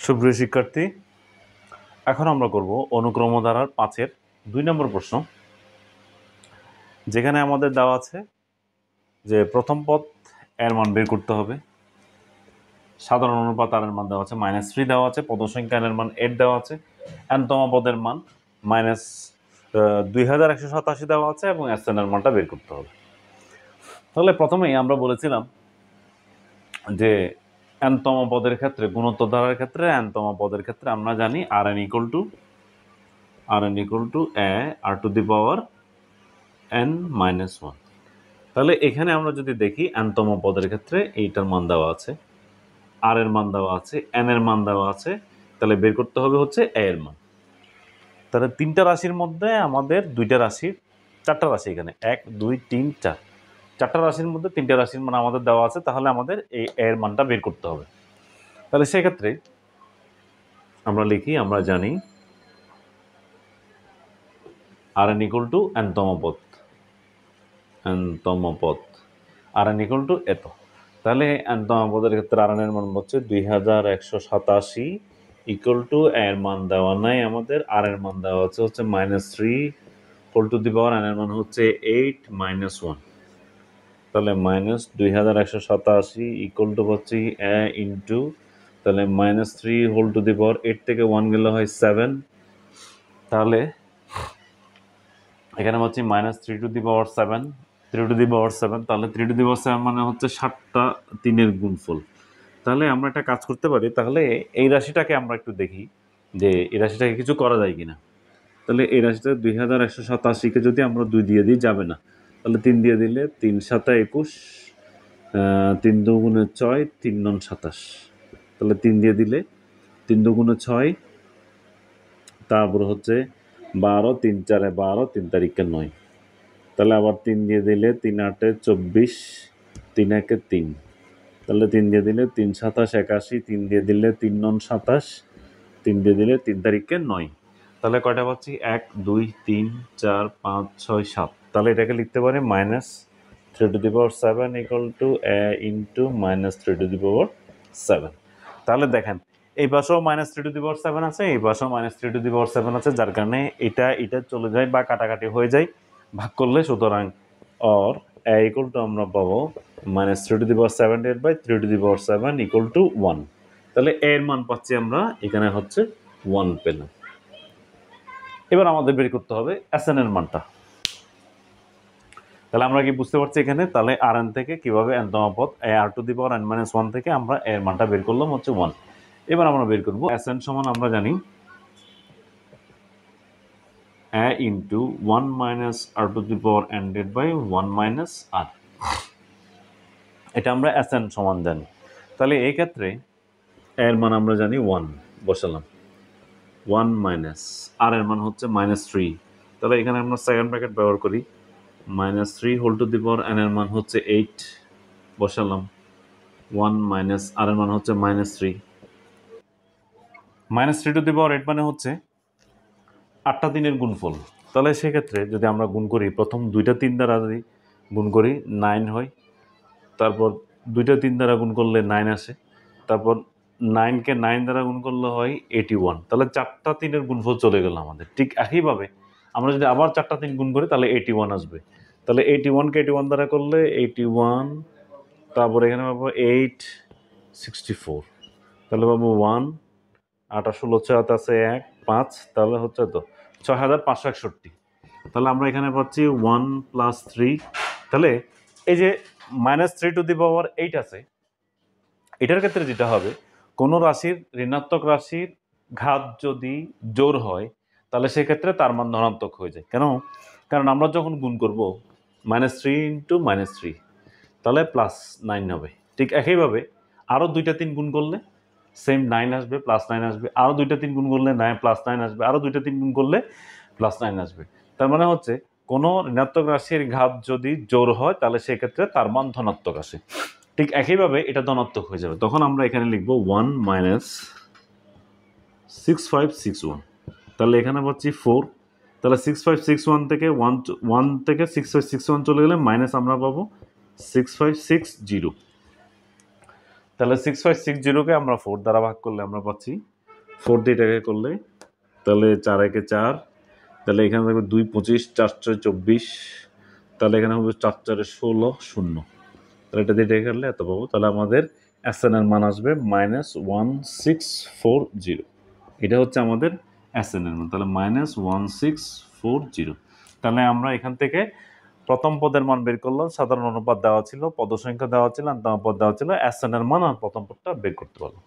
সুপ্রিয় শিক্ষার্থী, এখন আমরা করব অনুক্রম ধারার 5-এর 2 নম্বর প্রশ্ন, যেখানে আমাদের দেওয়া আছে যে প্রথম পদ এর মান বের করতে হবে। সাধারণ অনুপাত আর এর মান দেওয়া আছে -3 দেওয়া আছে, পদ সংখ্যা n এর মান 8 দেওয়া আছে, n-তম পদের মান -2187 দেওয়া আছে এবং Sn এর মানটা বের করতে হবে। তাহলে প্রথমেই আমরা বলেছিলাম যে n-তম পদের ক্ষেত্রে, গুণোত্তর ধারার ক্ষেত্রে n-তম পদের ক্ষেত্রে আমরা জানি Rn a r⁴ n-1। তাহলে এখানে আমরা যদি দেখি n-তম পদের ক্ষেত্রে এইটার মান দেওয়া আছে, r এর মান দেওয়া আছে, n এর মান দেওয়া আছে, তাহলে বের করতে হবে হচ্ছে a এর মান। তাহলে তিনটা রাশির মধ্যে আমাদের দুইটা রাশির, চারটা রাশি, এখানে 1 2 3 4, চারটা রাশির মধ্যে তিনটা রাশির মান আমাদের দেওয়া আছে, তাহলে আমাদের এই a এর মানটা বের করতে হবে। তাহলে সেক্ষেত্রে আমরা লিখি, আমরা জানি Rn = n-তম পদ, Rn = এত। তাহলে n-তম পদের ক্ষেত্রে Rn এর মান হচ্ছে 2187 = এর মান দেওয়া নাই আমাদের, r এর মান দেওয়া হচ্ছে -3 n এর মান হচ্ছে 8 - 1। তাহলে -2187 হচ্ছে a ইন্টু, তাহলে -3 8 থেকে 1 গেলে হয় 7। তাহলে এখানে হচ্ছে -3⁷, তাহলে 3⁷ মানে হচ্ছে 7টা 3-এর গুণফল। তাহলে আমরা একটা কাজ করতে পারি, তাহলে এই রাশিটাকে আমরা একটু দেখি যে এই রাশিটাকে কিছু করা যায় কিনা। তাহলে এই রাশিটা 2187কে যদি আমরা 2 দিয়ে দিই, যাবে না। তাহলে 3 দিয়ে দিলে 3 × 7 = 21, 3 × 2 = 6, 3 × 9 = 27। তাহলে 3 দিয়ে দিলে 3 × 2 = 6, তারপর হচ্ছে 12, 3 × 4 = 12, 3 তারিখে 9। তাহলে আবার 3 দিয়ে দিলে 3 × 8 = 24, 3 × 1 = 3। তাহলে 3 দিয়ে দিলে 3 × 7 = 81, 3 দিয়ে দিলে 3 × 9 = 27, 3 দিয়ে দিলে 3 তারিখে 9। তাহলে কয়টা পাচ্ছি? 1 2 3 4 5 6 7। তাহলে এটাকে লিখতে পারি -3⁷ = a ইন্টু -3⁷। তাহলে দেখেন, এই পাশেও -3⁷ আছে, এই পাশেও -3⁷ আছে, যার কারণে এটা চলে যায় বা কাটাকাটি হয়ে যায় ভাগ করলে। সুতরাং অর a = আমরা পাবো -3⁷/3⁷ = 1। তাহলে এর মান পাচ্ছি আমরা এখানে হচ্ছে 1 পেলাম। এবার আমাদের বের করতে হবে Sn এর মানটা। তাহলে আমরা কি বুঝতে পারছি এখানে? তাহলে Rn থেকে কিভাবে n-তম পদ r⁴n-1 থেকে আমরা এর মানটা বের করলাম হচ্ছে 1। এবার আমরা বের করব Sn সমান, আমরা জানি a ইন্টু 1 - r⁴n/1 - r। এটা আমরা Sn সমান জানি। তাহলে এই ক্ষেত্রে এর মান আমরা জানি 1, বসালাম 1 - r এর মান হচ্ছে -3। তাহলে এখানে আমরা সেকেন্ড ব্র্যাকেট ব্যবহার করি, -3n এর মান হচ্ছে 8, বসালাম 1 - r এর মান হচ্ছে -3। -3⁸ মানে হচ্ছে 8টা 3-এর গুণফল। তাহলে সেক্ষেত্রে যদি আমরা গুণ করি, প্রথম 2টা 3 দ্বারা যদি গুণ করি 9 হয়, তারপর 2টা 3 দ্বারা গুণ করলে 9 আসে, তারপর 9কে 9 দ্বারা গুণ করলে হয় 81। তাহলে 4টা 3-এর গুণফল চলে গেল আমাদের। ঠিক একইভাবে আমরা যদি আবার 4টা 3 গুণ করি, তাহলে 81 আসবে। তাহলে 81কে 81 দ্বারা করলে 81, তারপরে এখানে পাবো 8 64। তাহলে পাবো 1, 8 আর 16 6 আছে 1 5, তাহলে হচ্ছে তো 6561। তাহলে আমরা এখানে পাচ্ছি 1 + 3। তাহলে এই যে -3⁸ আছে, এটার ক্ষেত্রে যেটা হবে, কোনো রাশির ঋণাত্মক রাশির ঘাত যদি জোড় হয়, তাহলে সেক্ষেত্রে তার মান ধনাত্মক হয়ে যায়। কারণ আমরা যখন গুণ করব -3 × -3, তাহলে +9 হবে। ঠিক একইভাবে আরও 2টা 3 গুণ করলে সেম 9 আসবে, +9 আসবে, আরও 2টা 3 গুণ করলে +9 আসবে, আরও 2টা 3 গুণ করলে +9 আসবে। তার মানে হচ্ছে কোনো ঋণাত্মক রাশির ঘাত যদি জোড় হয়, তাহলে সেক্ষেত্রে তার মান ধনাত্মক আসে। ঠিক একইভাবে এটা ধনাত্মক হয়ে যাবে, তখন আমরা এখানে লিখব 1 - 6561। তাহলে এখানে পাচ্ছি 4। তাহলে 6561 থেকে 1 থেকে 6561 চলে গেলে মাইনাস আমরা পাবো 6560। তাহলে 6560কে আমরা 4 দ্বারা ভাগ করলে আমরা পাচ্ছি 4 দিয়ে এটাকে করলে তাহলে 4 একে 4, তাহলে এখানে থাকবে 2 25, 4 4 24, তাহলে এখানে হবে 4 4 16 0, তাহলে এটা দিয়ে এটাকে করলে এত পাবো। তাহলে আমাদের SN এর মান আসবে -1640, এটা হচ্ছে আমাদের SN এর মান, তাহলে -1640। তাহলে আমরা এখান থেকে প্রথম পদের মান বের করলাম, সাধারণ অনুপাত দেওয়া ছিল, পদ সংখ্যা দেওয়া ছিল, আন্তঃপদ দেওয়া ছিল, SN এর মান আর প্রথম পদটা বের করতে পারলাম।